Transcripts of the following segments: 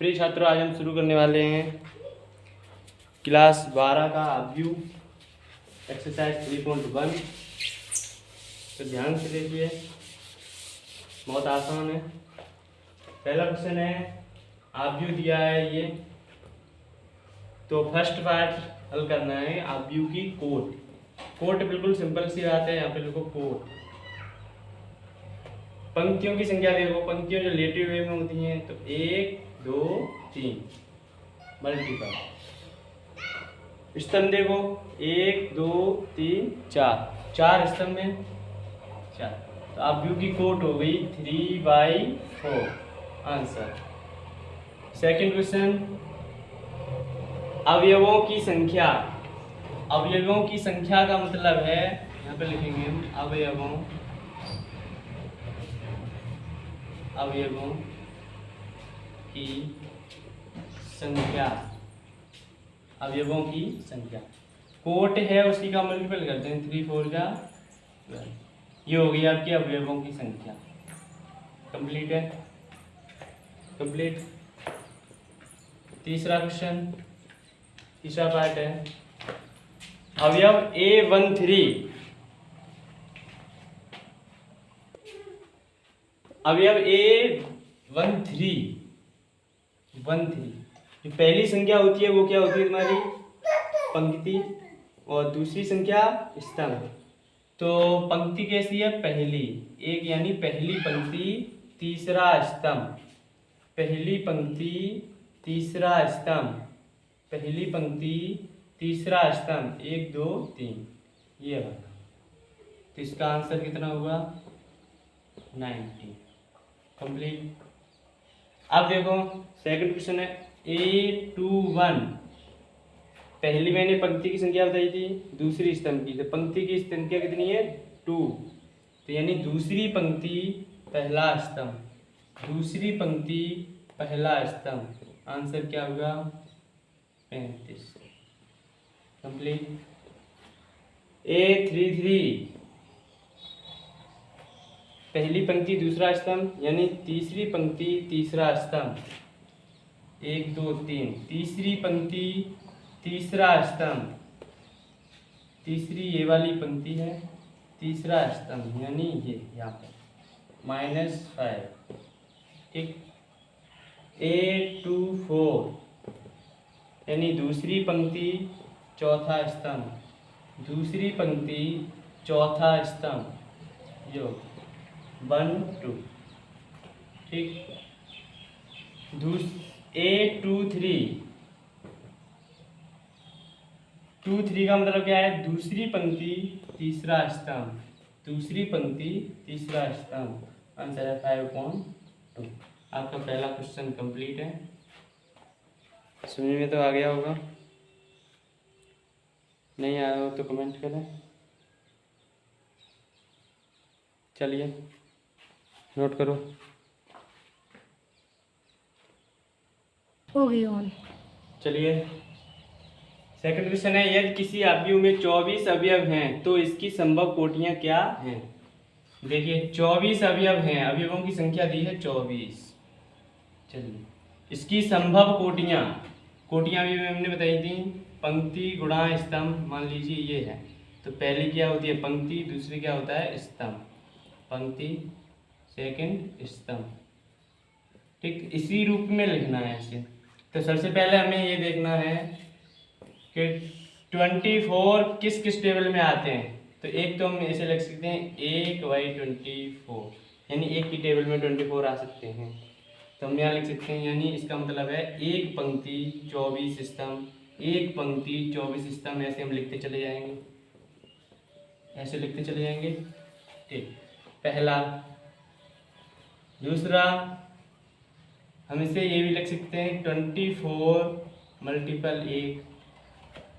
प्रिय छात्रों, आज हम शुरू करने वाले हैं क्लास 12 का अवयव एक्सरसाइज 3.1। तो ध्यान से देखिए, बहुत आसान है। पहला क्वेश्चन है, अवयव दिया है ये, तो फर्स्ट पार्ट हल करना है अवयव की कोट। कोट बिल्कुल सिंपल सी बात है, यहाँ पे लिखो कोट। पंक्तियों की संख्या देखो, पंक्तियों जो रिलेटिव वे में होती हैं तो 1 2 3 मल्टीपल। स्तंभ देखो 1 2 3 4, 4 स्तंभ में 4, तो अवयव की कोट हो गई 3/4 आंसर। सेकंड क्वेश्चन, अवयवों की संख्या। अवयवों की संख्या का मतलब है, यहाँ पे लिखेंगे हम अवयवों की संख्या। अवयवों की संख्या कोट है, उसी का मल्टीपल करते हैं, 3 4 जा 12। ये हो गई आपकी अवयवों की संख्या। कंप्लीट है, कंप्लीट। तीसरा क्वेश्चन, तीसरा पार्ट है, अवयव A13। अवयव A13 जो पहली संख्या होती है वो क्या होती है तुम्हारी? पंक्ति। और दूसरी संख्या स्तंभ। तो पंक्ति कैसी है? पहली, एक यानी पहली पंक्ति तीसरा स्तंभ। पहली पंक्ति तीसरा स्तंभ, पहली पंक्ति तीसरा स्तंभ, 1 2 3 ये है। तो इसका आंसर कितना होगा? 90। कंप्लीट। अब देखो सेकंड क्वेश्चन है, A21। पहली मैंने पंक्ति की संख्या बताई थी, दूसरी स्तंभ की, तो पंक्ति की संख्या कितनी है? 2। तो यानी दूसरी पंक्ति पहला स्तंभ, दूसरी पंक्ति पहला स्तंभ, आंसर क्या होगा? 35। कंप्लीट। A33 पहली पंक्ति दूसरा स्तंभ यानी तीसरी पंक्ति तीसरा स्तंभ, 1 2 3, तीसरी पंक्ति तीसरा स्तंभ, तीसरी ये वाली पंक्ति है, तीसरा स्तंभ यानी ये यहाँ पर -5। ठीक। A24 यानी दूसरी पंक्ति चौथा स्तंभ, दूसरी पंक्ति चौथा स्तंभ, जो 1 2। ठीक। A23 का मतलब क्या है? दूसरी पंक्ति तीसरा स्तंभ, दूसरी पंक्ति तीसरा स्तंभ, आंसर है 5.2। आपका पहला क्वेश्चन कंप्लीट है। समझ में तो आ गया होगा, नहीं आया हो तो कमेंट करें। चलिए नोट करो। हो गई ऑन। चलिए सेकंड क्वेश्चन है, यदि किसी अवयव में 24 अवयव हैं तो इसकी संभव कोटियां क्या हैं? देखिए 24 अवयव हैं, अवयवों की संख्या दी है 24। चलिए इसकी संभव कोटियां, कोटियां भी हमने बताई थी, पंक्ति गुणा स्तंभ। मान लीजिए ये है, तो पहली क्या होती है? पंक्ति, दूसरी क्या होता है? स्तंभ। पंक्ति सेकंड स्तंभ। ठीक, इसी रूप में लिखना है इसे। तो सबसे पहले हमें ये देखना है कि 24 किस किस टेबल में आते हैं। तो एक तो हम ऐसे लिख सकते हैं 1/24, यानी एक की टेबल में 24 आ सकते हैं। तो हम यहाँ लिख सकते हैं, यानी इसका मतलब है एक पंक्ति 24 स्तंभ, एक पंक्ति 24 स्तंभ, ऐसे हम लिखते चले जाएंगे, ऐसे लिखते चले जाएंगे। ठीक, पहला। दूसरा, हम इसे ये भी लिख सकते हैं 24 मल्टीपल 1,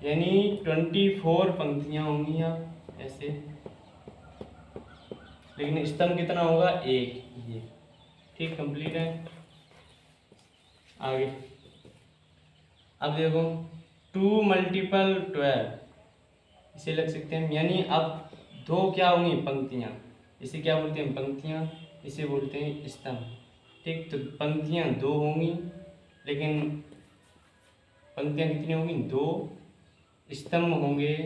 यानी 24 पंक्तियां होंगी यहाँ ऐसे, लेकिन स्तंभ कितना होगा? 1 ये। ठीक, कंप्लीट है। आगे अब देखो 2 मल्टीपल 12, इसे लिख सकते हैं, यानी अब दो क्या होंगी? पंक्तियां। इसे क्या बोलते हैं? पंक्तियां। इसे बोलते हैं स्तंभ। ठीक, तो पंक्तियां 2 होंगी, लेकिन पंक्तियाँ कितनी होंगी? 2, स्तंभ होंगे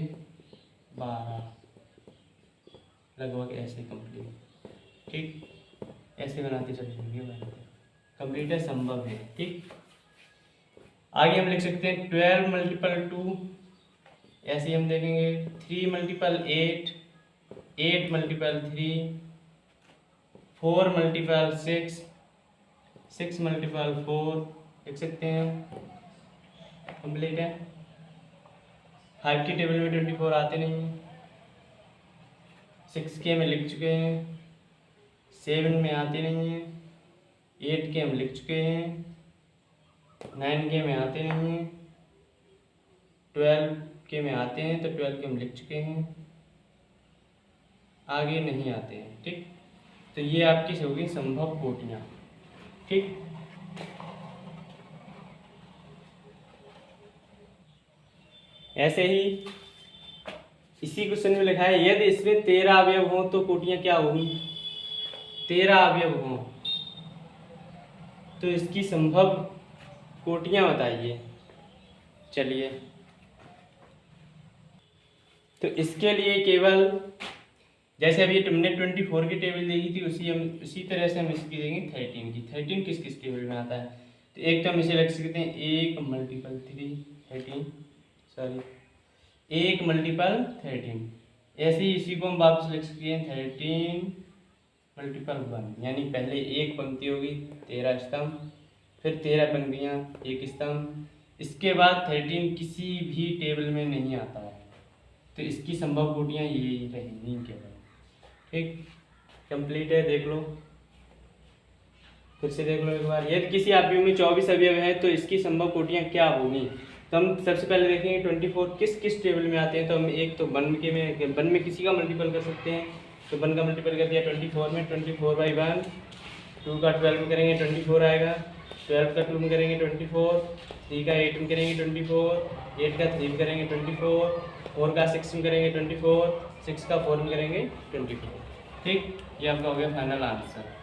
12, लगभग ऐसे कंप्लीट। ठीक, ऐसे बनाते चले जाएंगे, कंप्लीट है, संभव है। ठीक, आगे हम लिख सकते हैं 12 × 2, ऐसे हम देखेंगे 3 × 8, 8 × 3, 4 × 6, 6 × 4, लिख सकते हैं, कंप्लीट है। 5 की टेबल में 24 आते नहीं हैं, 6 के हम लिख चुके हैं, 7 में आते नहीं हैं, 8 के हम लिख चुके हैं, 9 के में आते नहीं हैं, 12 के में आते हैं, तो 12 के हम लिख चुके हैं, आगे नहीं आते हैं। ठीक, तो ये आपकी होगी संभव कोटियाँ। ठीक, ऐसे ही इसी क्वेश्चन में लिखा है यदि इसमें 13 अवयव हों तो कोटियाँ क्या होंगी? 13 अवयव हों तो इसकी संभव कोटियाँ बताइए। चलिए, तो इसके लिए केवल जैसे अभी तुमने 24 की टेबल देखी थी उसी तरह से हम इसकी देंगे 13 की। 13 किस किस टेबल में आता है? तो एक तो हम इसे लिख सकते हैं 1 × 3, 13, सॉरी 1 × 13। ऐसे ही इसी को हम वापस लिख सकते हैं 13 × 1, यानी पहले एक पंक्ति होगी 13 स्तंभ, फिर 13 पंक्तियाँ 1 स्तंभ, इसके बाद 13 किसी भी टेबल में नहीं आता है, तो इसकी संभव कोटियाँ ये रहेंगी केवल। ठीक, कंप्लीट है, देख लो, फिर से देख लो एक बार। यदि किसी आव्यूह में 24 अवयव हैं तो इसकी संभव कोटियाँ क्या होंगी? तो हम सबसे पहले देखेंगे 24 किस किस टेबल में आते हैं। तो हम एक तो वन में किसी का मल्टीपल कर सकते हैं, तो 1 का मल्टीपल कर दिया 24 में, 24/1, 2 का 12 में करेंगे 24 आएगा, 12 का 2 में करेंगे 24, 3 का 8 में करेंगे 24, 8 का 3 में करेंगे 24, 4 का 6 में करेंगे 24, 6 का 4 में करेंगे 24। ठीक, ये आपका हो गया फाइनल आंसर।